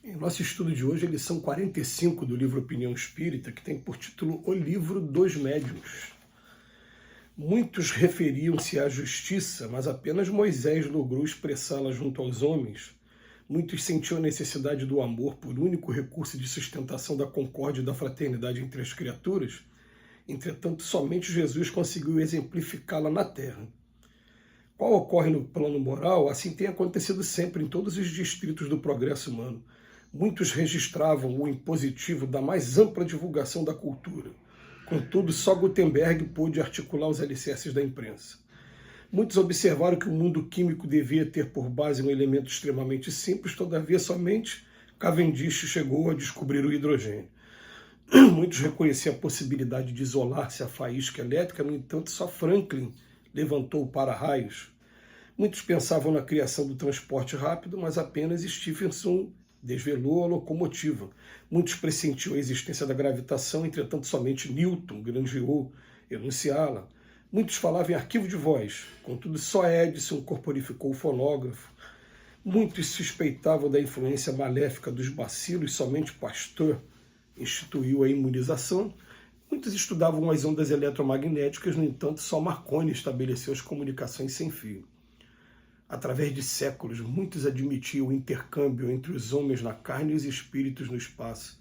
Em nosso estudo de hoje, a lição 45 do livro Opinião Espírita, que tem por título O Livro dos Médiuns. Muitos referiam-se à justiça, mas apenas Moisés logrou expressá-la junto aos homens. Muitos sentiam a necessidade do amor por único recurso de sustentação da concórdia e da fraternidade entre as criaturas. Entretanto, somente Jesus conseguiu exemplificá-la na Terra. Qual ocorre no plano moral, assim tem acontecido sempre em todos os distritos do progresso humano. Muitos registravam o impositivo da mais ampla divulgação da cultura. Contudo, só Gutenberg pôde articular os alicerces da imprensa. Muitos observaram que o mundo químico devia ter por base um elemento extremamente simples, todavia somente Cavendish chegou a descobrir o hidrogênio. Muitos reconheciam a possibilidade de isolar-se a faísca elétrica, no entanto, só Franklin levantou o para-raios. Muitos pensavam na criação do transporte rápido, mas apenas Stephenson desvelou a locomotiva. Muitos pressentiam a existência da gravitação, entretanto somente Newton granjeou enunciá-la. Muitos falavam em arquivo de voz, contudo só Edison corporificou o fonógrafo. Muitos suspeitavam da influência maléfica dos bacilos, somente Pasteur instituiu a imunização. Muitos estudavam as ondas eletromagnéticas, no entanto só Marconi estabeleceu as comunicações sem fio. Através de séculos, muitos admitiam o intercâmbio entre os homens na carne e os espíritos no espaço.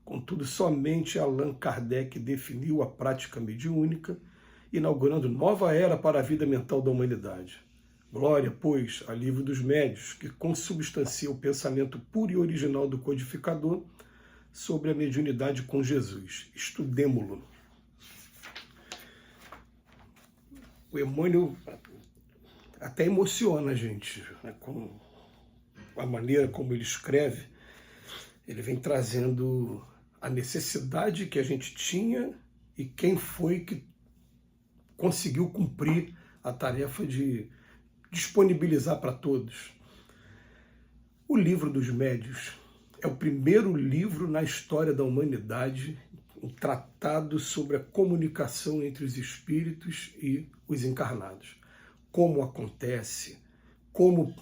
Contudo, somente Allan Kardec definiu a prática mediúnica, inaugurando nova era para a vida mental da humanidade. Glória, pois, ao livro dos médiuns, que consubstancia o pensamento puro e original do codificador sobre a mediunidade com Jesus. Estudemo-lo. O Emmanuel até emociona a gente, né, com a maneira como ele escreve. Ele vem trazendo a necessidade que a gente tinha e quem foi que conseguiu cumprir a tarefa de disponibilizar para todos. O livro dos médiuns é o primeiro livro na história da humanidade, um tratado sobre a comunicação entre os espíritos e os encarnados. Como acontece, como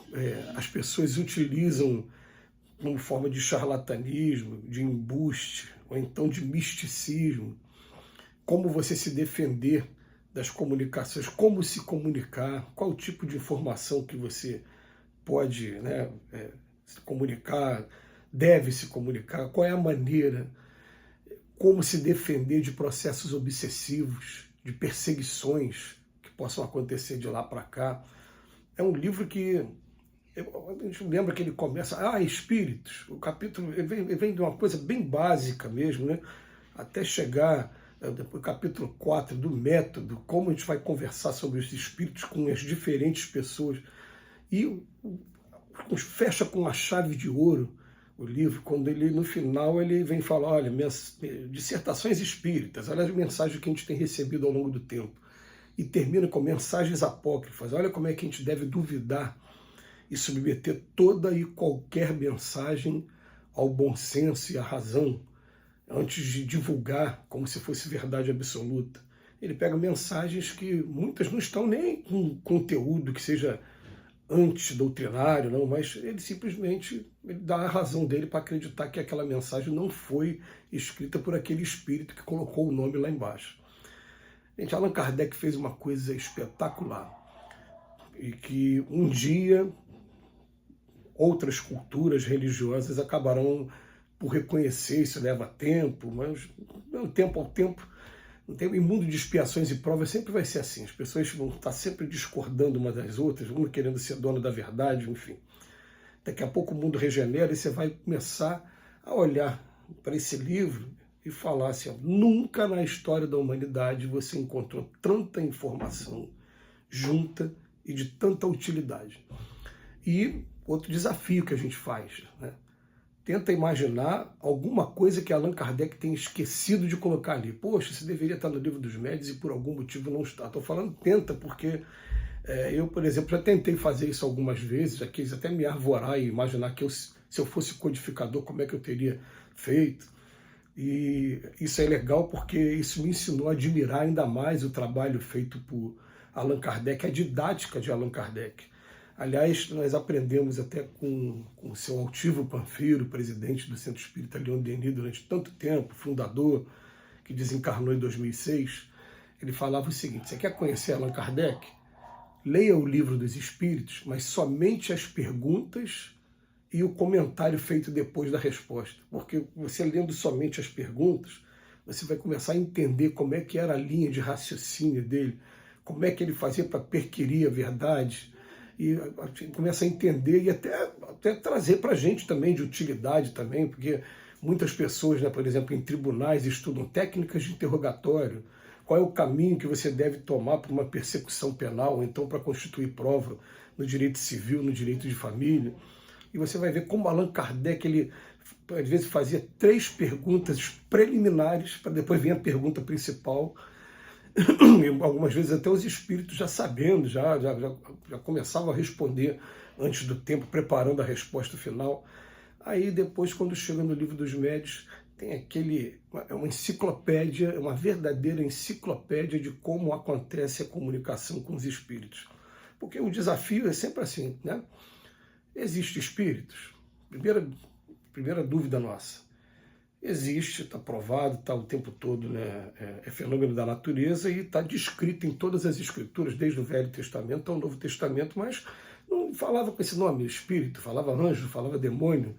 as pessoas utilizam como forma de charlatanismo, de embuste, ou então de misticismo, como você se defender das comunicações, como se comunicar, qual o tipo de informação que você pode se comunicar, deve se comunicar, qual é a maneira, como se defender de processos obsessivos, de perseguições que possam acontecer de lá para cá. É um livro que a gente lembra que ele começa, espíritos, o capítulo ele vem de uma coisa bem básica mesmo, né? Até chegar depois capítulo 4 do método, como a gente vai conversar sobre os espíritos com as diferentes pessoas. E fecha com uma chave de ouro o livro, quando ele, no final, ele vem falar, olha, dissertações espíritas, olha as mensagens que a gente tem recebido ao longo do tempo. E termina com mensagens apócrifas. Olha como é que a gente deve duvidar e submeter toda e qualquer mensagem ao bom senso e à razão, antes de divulgar como se fosse verdade absoluta. Ele pega mensagens que muitas não estão nem com conteúdo que seja antidoutrinário, não, mas ele simplesmente dá a razão dele para acreditar que aquela mensagem não foi escrita por aquele espírito que colocou o nome lá embaixo. Gente, Allan Kardec fez uma coisa espetacular e que um dia outras culturas religiosas acabarão por reconhecer. Isso leva tempo, mas tempo ao tempo, em mundo de expiações e provas sempre vai ser assim. As pessoas vão estar sempre discordando umas das outras, uma querendo ser dona da verdade, enfim. Daqui a pouco o mundo regenera e você vai começar a olhar para esse livro e falar assim, nunca na história da humanidade você encontrou tanta informação junta e de tanta utilidade. E outro desafio que a gente faz, né? Tenta imaginar alguma coisa que Allan Kardec tenha esquecido de colocar ali. Poxa, isso deveria estar no livro dos médiuns e por algum motivo não está. Estou falando tenta, porque eu, por exemplo, já tentei fazer isso algumas vezes, já quis até me arvorar e imaginar que se eu fosse codificador, como é que eu teria feito. E isso é legal porque isso me ensinou a admirar ainda mais o trabalho feito por Allan Kardec, a didática de Allan Kardec. Aliás, nós aprendemos até com o seu Altivo Panfiro, presidente do Centro Espírita Leon Denis durante tanto tempo, fundador, que desencarnou em 2006, ele falava o seguinte: você quer conhecer Allan Kardec? Leia o Livro dos Espíritos, mas somente as perguntas e o comentário feito depois da resposta. Porque você lendo somente as perguntas, você vai começar a entender como é que era a linha de raciocínio dele, como é que ele fazia para perquirir a verdade, e começa a entender e até trazer para a gente também de utilidade também, porque muitas pessoas, né, por exemplo, em tribunais estudam técnicas de interrogatório, qual é o caminho que você deve tomar para uma persecução penal, ou então para constituir prova no direito civil, no direito de família. E você vai ver como Allan Kardec, ele às vezes fazia 3 perguntas preliminares, para depois vir a pergunta principal. E algumas vezes até os espíritos já sabendo, já começavam a responder antes do tempo, preparando a resposta final. Aí depois, quando chega no Livro dos Médiuns, tem uma enciclopédia, uma verdadeira enciclopédia de como acontece a comunicação com os espíritos. Porque o desafio é sempre assim, né? Existem espíritos? Primeira dúvida nossa. Existe, está provado, está o tempo todo, né? É fenômeno da natureza e está descrito em todas as escrituras, desde o Velho Testamento ao Novo Testamento, mas não falava com esse nome, espírito, falava anjo, falava demônio,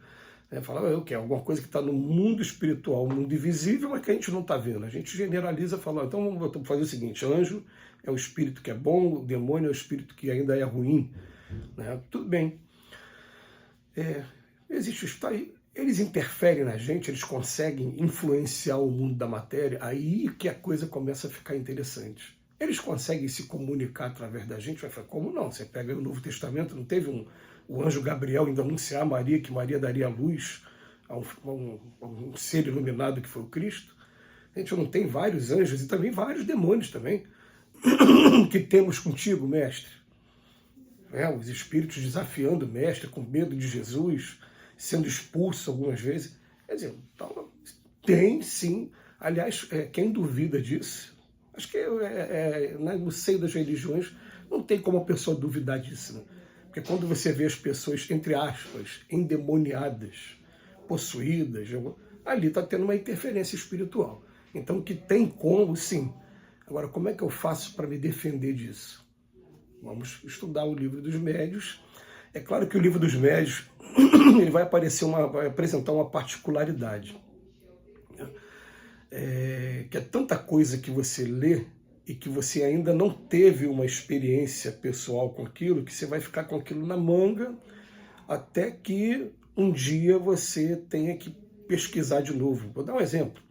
falava alguma coisa que está no mundo espiritual, no mundo invisível, mas que a gente não está vendo. A gente generaliza, fala, então vamos fazer o seguinte: anjo é o espírito que é bom, o demônio é o espírito que ainda é ruim, né? Tudo bem. Existe isso aí. Eles interferem na gente, eles conseguem influenciar o mundo da matéria, aí que a coisa começa a ficar interessante. Eles conseguem se comunicar através da gente, vai falar, como não? Você pega o Novo Testamento, não teve o anjo Gabriel indo anunciar a Maria, que Maria daria luz a um ser iluminado que foi o Cristo? A gente não tem vários anjos e também vários demônios também, que temos contigo, mestre? Os espíritos desafiando o mestre, com medo de Jesus, sendo expulso algumas vezes. Quer dizer, então, tem sim. Aliás, quem duvida disso, acho que no seio das religiões não tem como a pessoa duvidar disso, né? Porque quando você vê as pessoas, entre aspas, endemoniadas, possuídas, ali está tendo uma interferência espiritual. Então, que tem como, sim. Agora, como é que eu faço para me defender disso? Vamos estudar o Livro dos Médiuns. É claro que o Livro dos Médiuns ele vai apresentar uma particularidade. Que é tanta coisa que você lê e que você ainda não teve uma experiência pessoal com aquilo, que você vai ficar com aquilo na manga até que um dia você tenha que pesquisar de novo. Vou dar um exemplo.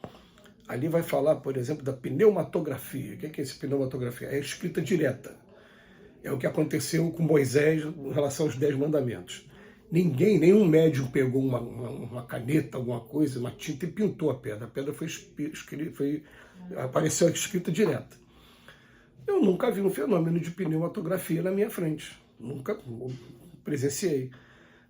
Ali vai falar, por exemplo, da pneumatografia. O que é esse pneumatografia? É a escrita direta. É o que aconteceu com Moisés em relação aos 10 mandamentos. Nenhum médium pegou uma caneta, alguma coisa, uma tinta e pintou a pedra. A pedra apareceu escrita direta. Eu nunca vi um fenômeno de pneumatografia na minha frente. Nunca presenciei.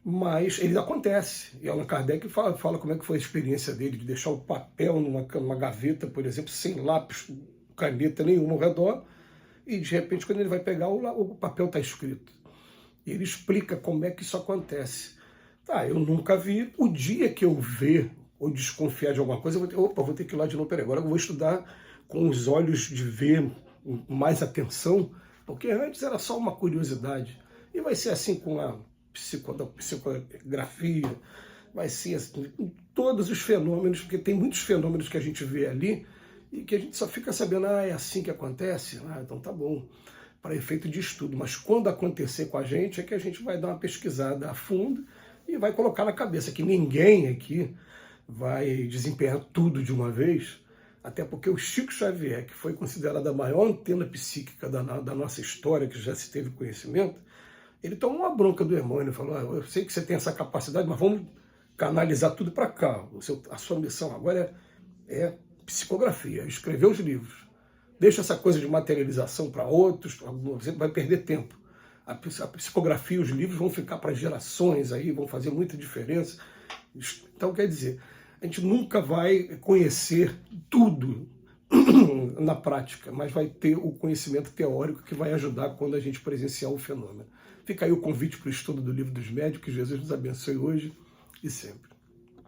Mas ele acontece. E Allan Kardec fala como é que foi a experiência dele, de deixar o papel numa gaveta, por exemplo, sem lápis, caneta nenhuma ao redor, e de repente, quando ele vai pegar, o papel está escrito. E ele explica como é que isso acontece. Eu nunca vi. O dia que eu ver ou desconfiar de alguma coisa, vou ter que ir lá de novo. Agora eu vou estudar com os olhos de ver, mais atenção, porque antes era só uma curiosidade. E vai ser assim com a psicografia, vai ser assim com todos os fenômenos, porque tem muitos fenômenos que a gente vê ali e que a gente só fica sabendo, é assim que acontece? Então tá bom, para efeito de estudo. Mas quando acontecer com a gente, é que a gente vai dar uma pesquisada a fundo e vai colocar na cabeça que ninguém aqui vai desempenhar tudo de uma vez, até porque o Chico Xavier, que foi considerado a maior antena psíquica da nossa história, que já se teve conhecimento, ele tomou uma bronca do Emmanuel e falou, eu sei que você tem essa capacidade, mas vamos canalizar tudo para cá. A sua missão agora é psicografia, escrever os livros. Deixa essa coisa de materialização para outros, você vai perder tempo. A psicografia, os livros vão ficar para gerações aí, vão fazer muita diferença. Então, quer dizer, a gente nunca vai conhecer tudo na prática, mas vai ter o conhecimento teórico que vai ajudar quando a gente presenciar o fenômeno. Fica aí o convite para o estudo do Livro dos Médios, que Jesus nos abençoe hoje e sempre.